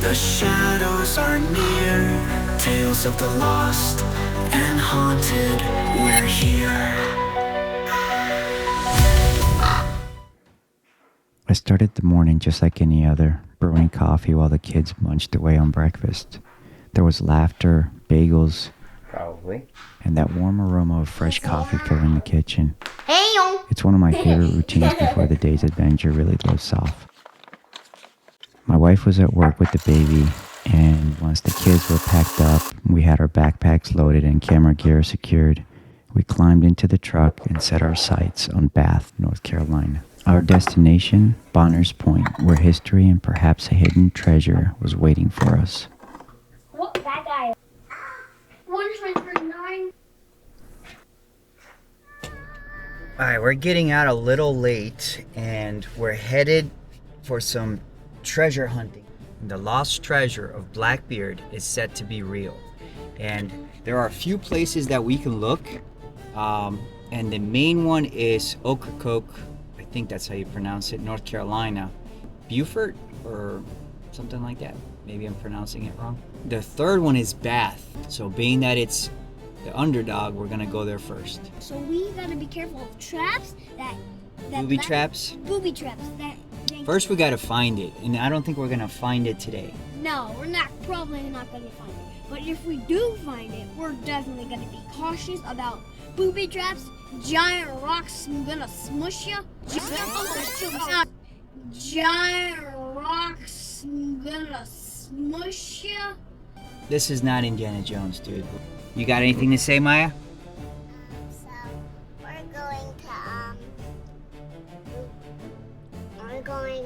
The shadows are near, tales of the lost and haunted, we're here. I started the morning just like any other, brewing coffee while the kids munched away on breakfast. There was laughter, bagels, Probably. and that warm aroma of fresh coffee filling the kitchen. Hey, It's one of my favorite routines before the day's adventure really lifts off. My wife was at work with the baby, and once the kids were packed up, we had our backpacks loaded and camera gear secured. We climbed into the truck and set our sights on Bath, North Carolina. Our destination, Bonners Point, where history and perhaps a hidden treasure was waiting for us. what that guy? What is my first 9? Alright, we're getting out a little late and we're headed for some treasure hunting. The lost treasure of Blackbeard is set to be real. And there are a few places that we can look. And the main one is Ocracoke, I think that's how you pronounce it, North Carolina. Beaufort or something like that. Maybe I'm pronouncing it wrong. The third one is Bath. So being that it's the underdog, we're gonna go there first. So we gotta be careful of traps Booby traps. Booby traps. First we gotta find it, and I don't think we're gonna find it today. No, we're probably not gonna find it. But if we do find it, we're definitely gonna be cautious about booby traps, giant rocks gonna smush you. Giant rocks gonna smush you. This is not Indiana Jones, dude. You got anything to say, Maya? So we're going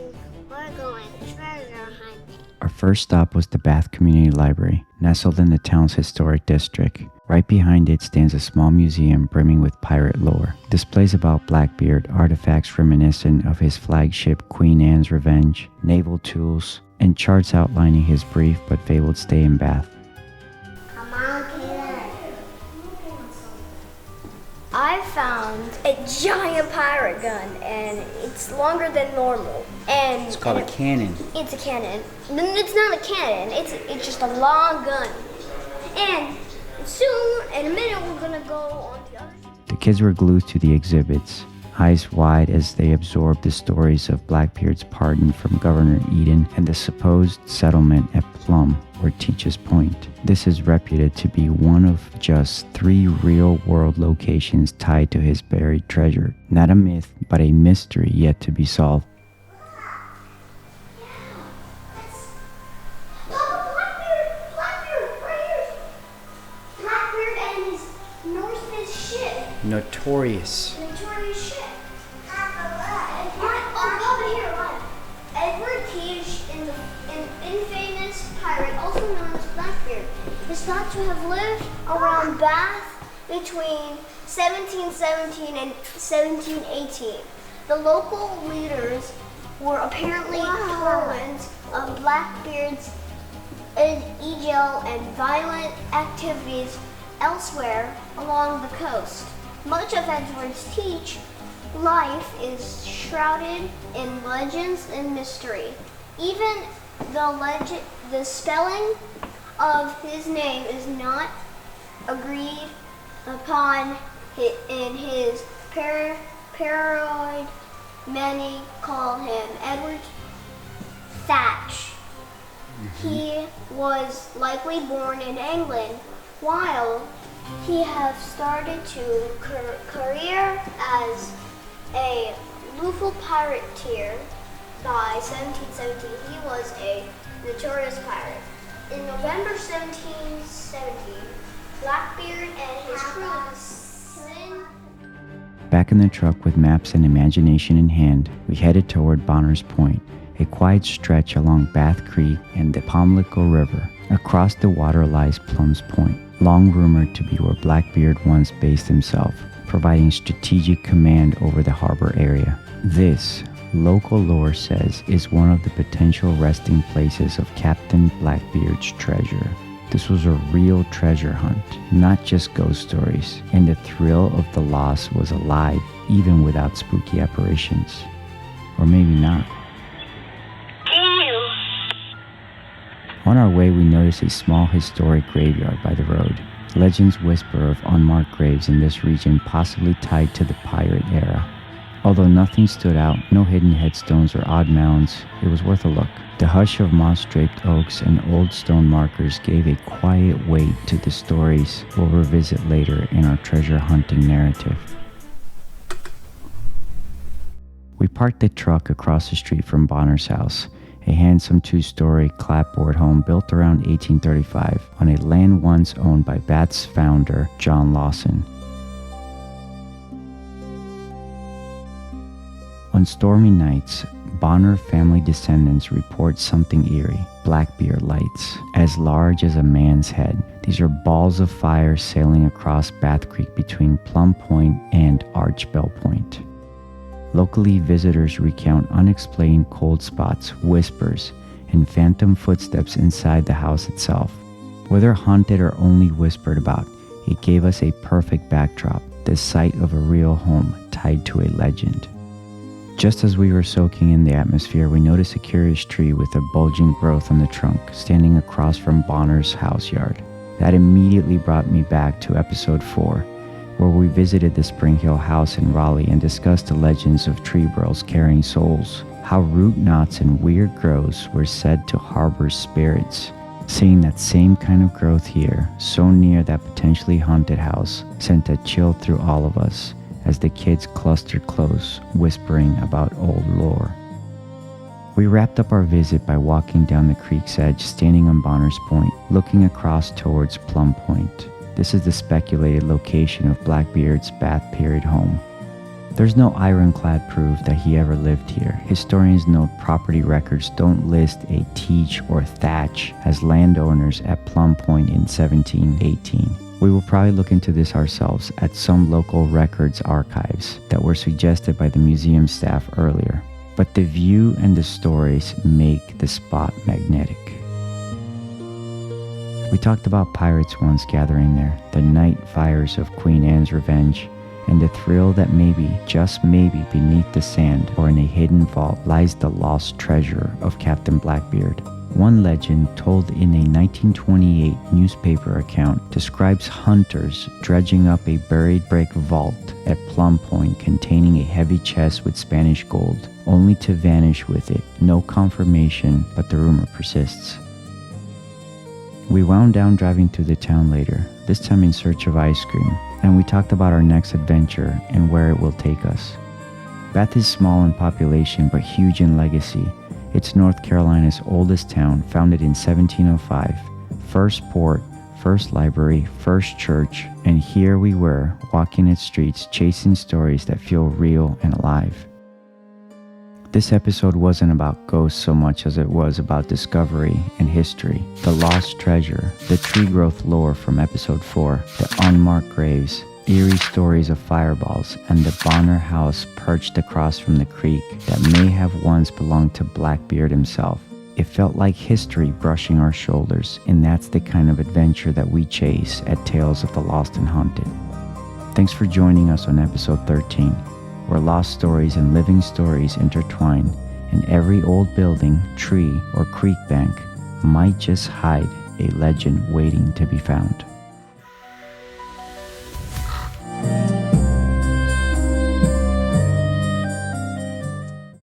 treasure hunting. Our first stop was the Bath Community Library, nestled in the town's historic district. Right behind it stands a small museum brimming with pirate lore. Displays about Blackbeard, artifacts reminiscent of his flagship Queen Anne's Revenge, naval tools, and charts outlining his brief but fabled stay in Bath. Come on, Caleb. I found a giant pirate gun, and it's longer than normal. And It's called a cannon. It's a cannon. It's not a cannon. It's just a long gun. And soon, in a minute, we're gonna go on the other side. The kids were glued to the exhibits, eyes wide as they absorbed the stories of Blackbeard's pardon from Governor Eden and the supposed settlement at Plum, or Teach's Point. This is reputed to be one of just 3 real-world locations tied to his buried treasure. Not a myth, but a mystery yet to be solved. Blackbeard and his Norseman's ship. Notorious. Notorious ship. Over here, what? Edward Teach, an infamous pirate, also known as Blackbeard, is thought to have lived around Bath between 1717 and 1718. The local leaders were apparently tolerant of Blackbeard's illegal and violent activities elsewhere along the coast. Much of Edward's Teach life is shrouded in legends and mystery. Even the spelling of his name is not agreed upon in his paranoid. Many call him Edward Thatch. He was likely born in England, while he had started to career as a lawful pirateer. By 1717, he was a notorious pirate. In November 1770, Blackbeard and his crew Back in the truck with maps and imagination in hand, we headed toward Bonners Point, a quiet stretch along Bath Creek and the Pamlico River. Across the water lies Plum's Point, long rumored to be where Blackbeard once based himself, providing strategic command over the harbor area. This, local lore says, is one of the potential resting places of Captain Blackbeard's treasure. This was a real treasure hunt, not just ghost stories, and the thrill of the lost was alive even without spooky apparitions. Or maybe not. On our way, we noticed a small historic graveyard by the road. Legends whisper of unmarked graves in this region possibly tied to the pirate era. Although nothing stood out, no hidden headstones or odd mounds, it was worth a look. The hush of moss-draped oaks and old stone markers gave a quiet weight to the stories we'll revisit later in our treasure hunting narrative. We parked the truck across the street from Bonner's house, a handsome two-story clapboard home built around 1835 on a land once owned by Bath's founder, John Lawson. On stormy nights, Bonner family descendants report something eerie, Blackbeard lights, as large as a man's head. These are balls of fire sailing across Bath Creek between Plum Point and Archbell Point. Locally, visitors recount unexplained cold spots, whispers, and phantom footsteps inside the house itself. Whether haunted or only whispered about, it gave us a perfect backdrop, the sight of a real home tied to a legend. Just as we were soaking in the atmosphere, we noticed a curious tree with a bulging growth on the trunk standing across from Bonner's house yard. That immediately brought me back to episode 4, where we visited the Spring Hill house in Raleigh and discussed the legends of tree burls carrying souls, how root knots and weird growths were said to harbor spirits. Seeing that same kind of growth here, so near that potentially haunted house, sent a chill through all of us as the kids clustered close, whispering about old lore. We wrapped up our visit by walking down the creek's edge, standing on Bonner's Point, looking across towards Plum Point. This is the speculated location of Blackbeard's Bath period home. There's no ironclad proof that he ever lived here. Historians note property records don't list a teach or thatch as landowners at Plum Point in 1718. We will probably look into this ourselves at some local records archives that were suggested by the museum staff earlier. But the view and the stories make the spot magnetic. We talked about pirates once gathering there, the night fires of Queen Anne's Revenge, and the thrill that maybe, just maybe, beneath the sand or in a hidden vault lies the lost treasure of Captain Blackbeard. One legend told in a 1928 newspaper account describes hunters dredging up a buried brick vault at Plum Point containing a heavy chest with Spanish gold, only to vanish with it. No confirmation, but the rumor persists. We wound down driving through the town later, this time in search of ice cream, and we talked about our next adventure and where it will take us. Bath is small in population but huge in legacy. It's North Carolina's oldest town, founded in 1705. First port, first library, first church, and here we were, walking its streets, chasing stories that feel real and alive. This episode wasn't about ghosts so much as it was about discovery and history, the lost treasure, the tree growth lore from episode 4, the unmarked graves, eerie stories of fireballs, and the Bonner house perched across from the creek that may have once belonged to Blackbeard himself. It felt like history brushing our shoulders, and that's the kind of adventure that we chase at Tales of the Lost and Haunted. Thanks for joining us on episode 13, where lost stories and living stories intertwine, and every old building, tree, or creek bank might just hide a legend waiting to be found.